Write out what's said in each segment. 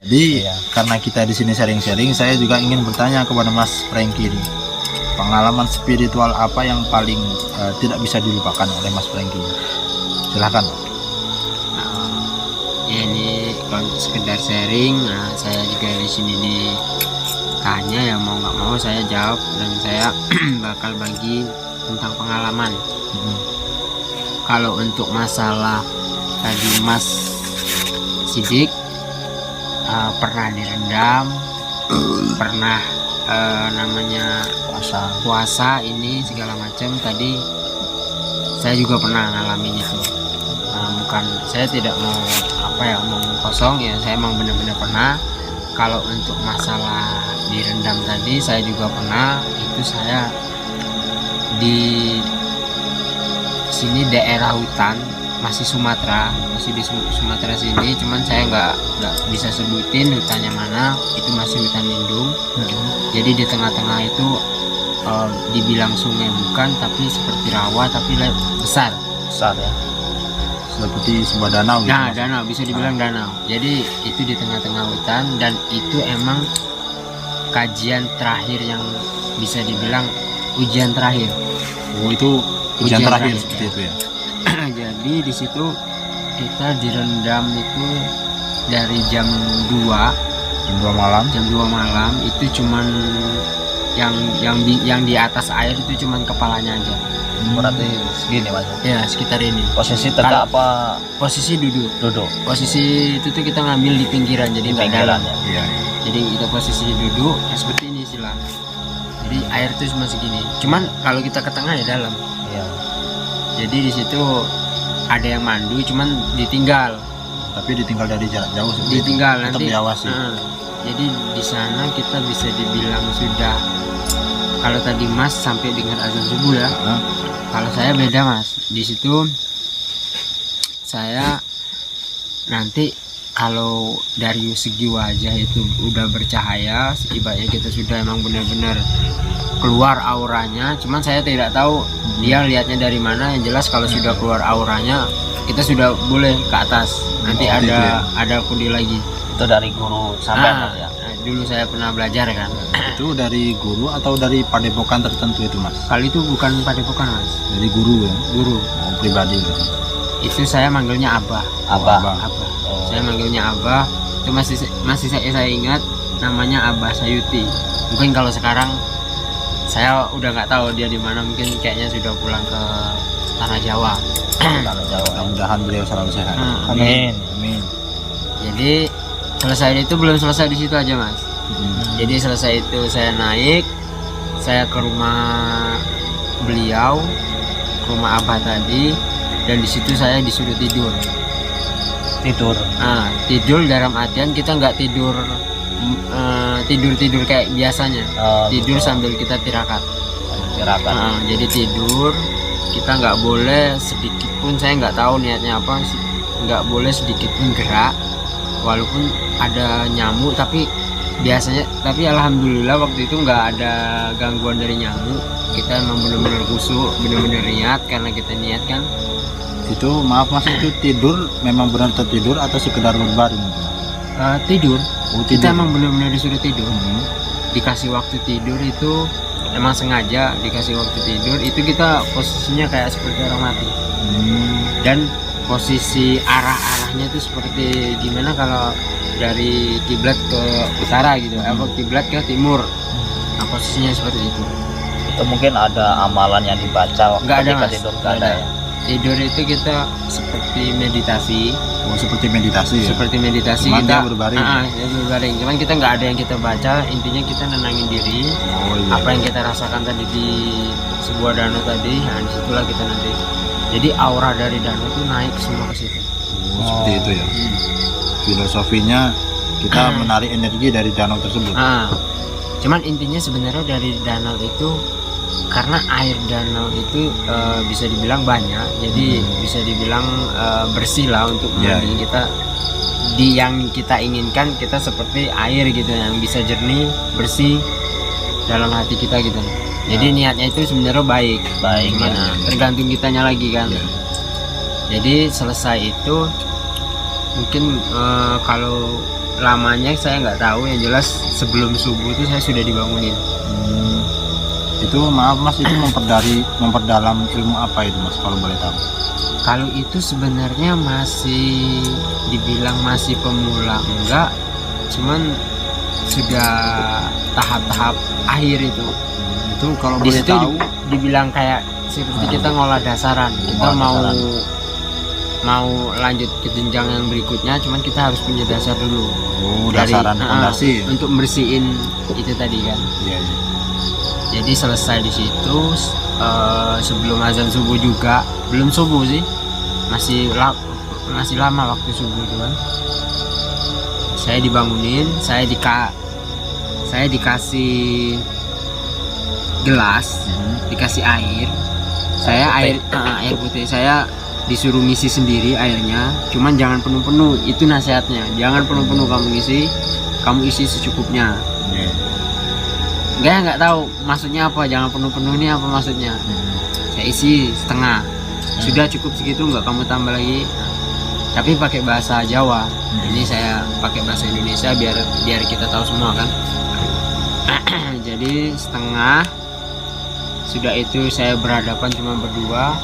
Jadi karena kita di sini sharing-sharing, saya juga ingin bertanya kepada Mas Franky ini, pengalaman spiritual apa yang paling tidak bisa dilupakan oleh Mas Franky? Silahkan. Ya ini kalau sekedar sharing, saya juga di sini ditanya, ya mau nggak mau saya jawab, dan saya bakal bagi tentang pengalaman. Kalau untuk masalah tadi Mas Sidik, pernah direndam, pernah namanya puasa ini segala macam, tadi saya juga pernah ngalamin itu. Bukan, saya tidak mau ngomong kosong ya, saya emang benar-benar pernah. Kalau untuk masalah direndam tadi, saya juga pernah. Itu saya di sini daerah hutan, masih di Sumatera sini, cuman saya nggak bisa sebutin hutannya mana. Itu masih hutan lindung. Jadi di tengah-tengah itu dibilang sungai bukan, tapi seperti rawa, tapi besar ya, seperti sebuah danau gitu. Nah, danau, bisa dibilang danau. Jadi itu di tengah-tengah hutan, dan itu emang kajian terakhir yang bisa dibilang ujian terakhir. Oh, itu ujian terakhir seperti itu ya. Jadi di situ kita direndam itu dari jam 2 malam. Jam 2 malam itu cuman yang di atas air itu cuman kepalanya aja. Berarti segini Mas? Ya, sekitar ini. Posisi tegak apa? Posisi duduk. Duduk. Posisi itu tuh kita ngambil di pinggiran, jadi nggak dalam. Ya. Jadi kita posisi duduk ya seperti ini sila. Jadi air itu cuma segini. Cuman kalau kita ke tengah ya dalam. Iya. Jadi di situ ada yang mandu, cuman ditinggal. Tapi ditinggal dari jarak jauh. Ditinggal tetap nanti. diawasi. Jadi di sana kita bisa dibilang sudah. Kalau tadi Mas sampai dengar azan subuh ya. Kalau saya beda Mas. Di situ saya nanti kalau dari segi wajah itu udah bercahaya, ibaratnya kita sudah emang benar-benar keluar auranya. Cuman saya tidak tahu dia lihatnya dari mana. Yang jelas kalau sudah keluar auranya, kita sudah boleh ke atas. Nanti ada kode lagi. Itu dari guru sampean ya? Dulu saya pernah belajar kan. Itu dari guru atau dari padepokan tertentu itu Mas? Kali itu bukan padepokan Mas. Dari guru ya? Guru. Pribadi gitu. Itu saya manggilnya Abah. Abah. Saya manggilnya Abah. Itu masih saya ingat namanya Abah Sayuti. Mungkin kalau sekarang saya udah nggak tahu dia di mana. Mungkin kayaknya sudah pulang ke tanah Jawa. Mudah-mudahan beliau selalu sehat. Amin. Jadi selesai itu belum selesai di situ aja Mas. Jadi selesai itu saya naik, saya ke rumah beliau, ke rumah Abah tadi, dan di situ saya disuruh tidur. Tidur dalam artian kita nggak tidur kayak biasanya. Tidur sambil kita tirakat. Jadi tidur, kita nggak boleh sedikit pun, saya nggak tahu niatnya apa, nggak boleh sedikit pun gerak. Walaupun ada nyamuk, tapi alhamdulillah waktu itu nggak ada gangguan dari nyamuk. Kita emang benar-benar khusyuk, benar-benar niat, karena kita niat kan. Itu maaf Mas, itu tidur memang benar tertidur atau sekedar berbaring? Tidur. Kita emang benar-benar disuruh tidur. Dikasih waktu tidur itu emang sengaja dikasih waktu tidur. Itu kita posisinya kayak seperti orang mati. Dan posisi arahnya itu seperti gimana kalau dari kiblat ke utara gitu, apa kiblat ke timur. Nah, posisinya seperti itu. Itu mungkin ada amalan yang dibaca nggak ada Mas. Tidur nggak ada ya? Tidur itu kita seperti meditasi. Seperti meditasi ya? Seperti meditasi. Cuman kita berbaring. Berbaring. Cuman kita nggak ada yang kita baca. Intinya kita nenangin diri. Apa yang kita rasakan tadi di sebuah danau tadi, nah disitulah kita nanti. Jadi aura dari danau itu naik semua ke situ. Seperti itu ya. Filosofinya kita menarik energi dari danau tersebut. Cuman intinya sebenarnya dari danau itu, karena air danau itu bisa dibilang banyak, jadi bisa dibilang bersih lah untuk mandi. Kita yang kita inginkan, kita seperti air gitu, yang bisa jernih, bersih dalam hati kita gitu. Jadi niatnya itu sebenarnya baik gimana tergantung kitanya lagi kan. Jadi selesai itu mungkin kalau lamanya saya nggak tahu, yang jelas sebelum subuh itu saya sudah dibangunin. Itu maaf Mas, itu memperdalam ilmu apa itu Mas kalau boleh tahu? Kalau itu sebenarnya masih dibilang masih pemula enggak, cuman sudah tahap-tahap akhir itu. Itu kalau Di boleh situ tahu dibilang kayak seperti kita ngolah dasaran. Kita Ngolah mau lanjut ke jenjang yang berikutnya, cuman kita harus punya dasar dulu. dasaran fondasi. Untuk bersihin itu tadi kan. Iya, iya. Jadi selesai di situ sebelum azan subuh juga, belum subuh sih, masih lama waktu subuh itu kan. Saya dibangunin, saya dikasih gelas, dikasih air. Saya air putih. Saya disuruh ngisi sendiri airnya, cuman jangan penuh-penuh. Itu nasihatnya, jangan penuh-penuh kamu isi secukupnya. Nggak tahu maksudnya apa, jangan penuh-penuh ini apa maksudnya. Saya isi setengah, sudah cukup segitu, nggak kamu tambah lagi. Tapi pakai bahasa Jawa. Ini saya pakai bahasa Indonesia biar kita tahu semua kan. Jadi setengah, sudah itu saya berhadapan cuma berdua,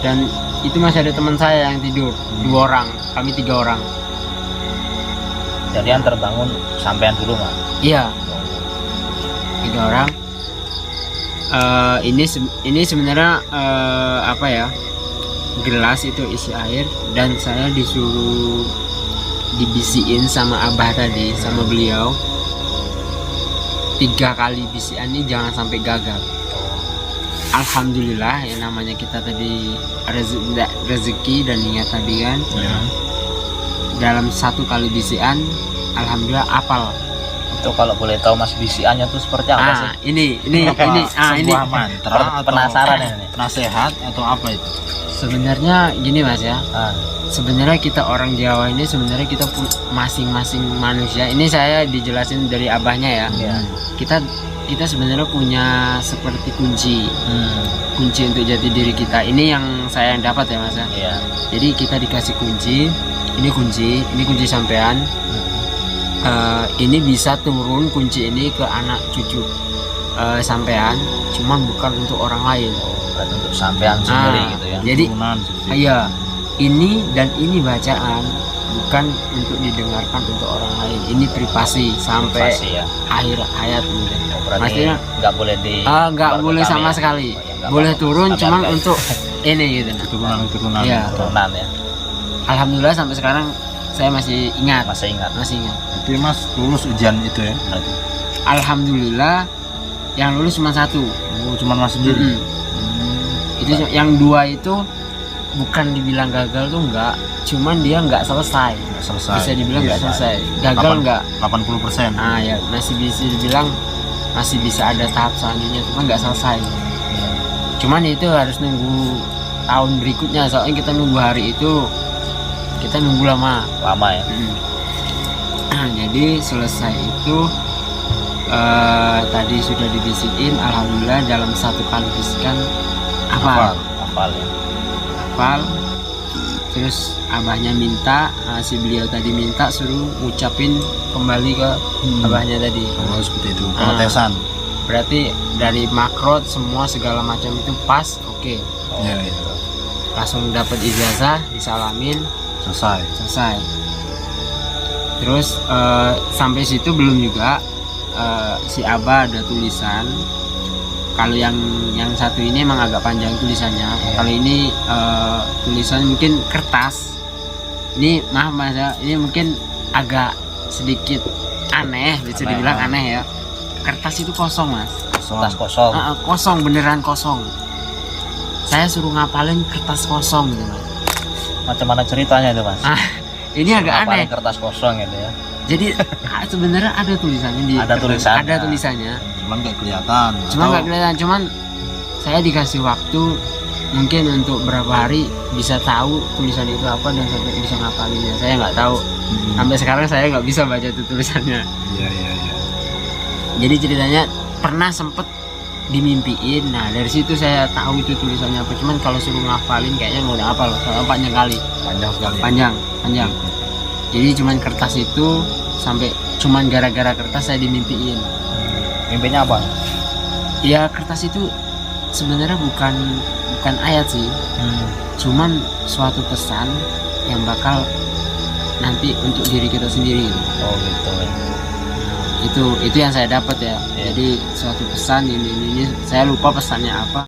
dan itu masih ada teman saya yang tidur, 2 orang, kami 3 orang. Jadi yang terbangun sampean dulu Mas? Iya, 3 orang. Ini sebenarnya apa ya, gelas itu isi air, dan saya disuruh dibisiin sama abah tadi, sama beliau 3 kali bisian ini jangan sampai gagal. Alhamdulillah, yang namanya kita tadi rezeki dan niat tadi kan. Dalam 1 kali bisian alhamdulillah apal. Itu kalau boleh tahu Mas, bisiannya tuh seperti apa sih? Ini Sebuah mantra atau penasaran ini. nasihat atau apa itu? Sebenarnya gini Mas ya. Sebenarnya kita orang Jawa ini sebenarnya kita masing-masing manusia. Ini saya dijelasin dari abahnya ya. Kita sebenarnya punya seperti kunci untuk jati diri kita. Ini yang saya dapat ya Mas ya. Jadi kita dikasih kunci. Ini kunci sampean. Ini bisa turun kunci ini ke anak cucu sampean, cuman bukan untuk orang lain. Bukan untuk sampean sendiri gitu ya. Jadi iya, ini dan ini bacaan bukan untuk didengarkan untuk orang lain. Ini privasi sampai ya. akhir hayat gitu. Maksudnya nggak boleh nggak boleh sama sekali. Boleh turun cuman untuk ini gitu. Turunan. Iya. Turunan ya. Alhamdulillah sampai sekarang saya masih ingat. Masih ingat. Tapi Mas lulus ujian itu ya berarti? Alhamdulillah yang lulus cuma 1. Cuma Mas sendiri. Itu yang 2 itu bukan dibilang gagal tuh enggak, cuman dia nggak selesai. Bisa dibilang nggak selesai. Gagal enggak 80%. Ya masih bisa dibilang masih bisa ada tahap selanjutnya, cuma nggak selesai. Cuman itu harus nunggu tahun berikutnya, soalnya kita nunggu hari itu kita nunggu lama ya. Jadi selesai itu tadi sudah dibisikin, alhamdulillah dalam 1 kali bisikan hafal ya. Terus abahnya minta, si beliau tadi minta suruh ngucapin kembali ke abahnya tadi. Seperti itu pengetesan. Berarti dari makrot semua segala macam itu pas, oke. Iya. Langsung dapat ijazah, disalamin, selesai. Terus sampai situ belum juga, si abah ada tulisan. Kalau yang satu ini emang agak panjang tulisannya. Kalau ini tulisan mungkin kertas. Ini maaf Mas ya, ini mungkin agak sedikit aneh, bisa dibilang aneh ya. Kertas itu kosong Mas. Kertas kosong. Kosong, beneran kosong. Saya suruh ngapalin kertas kosong gitu Mas. Macam mana ceritanya itu Mas? Ini agak aneh. Kertas kosong gitu ya. Jadi sebenarnya ada tulisannya di kertas. Ada tulisannya. Cuman nggak kelihatan. Cuman saya dikasih waktu mungkin untuk berapa hari bisa tahu tulisan itu apa dan sampai bisa ngapalinnya. Saya nggak tahu. Sampai sekarang saya nggak bisa baca itu tulisannya. Iya. Jadi ceritanya pernah sempet dimimpiin. Nah dari situ saya tahu itu tulisannya apa. Cuman kalau suruh ngapalin kayaknya nggak udah hafal. Soalnya panjang kali. Panjang sekali. Panjang. Jadi cuman kertas itu sampai cuman gara-gara kertas saya dimimpiin. Mimpinya apa? Ya kertas itu sebenarnya bukan ayat sih, cuman suatu pesan yang bakal nanti untuk diri kita sendiri gitu. Oh gitu. Itu yang saya dapat ya. Iya. Jadi suatu pesan ini saya lupa pesannya apa.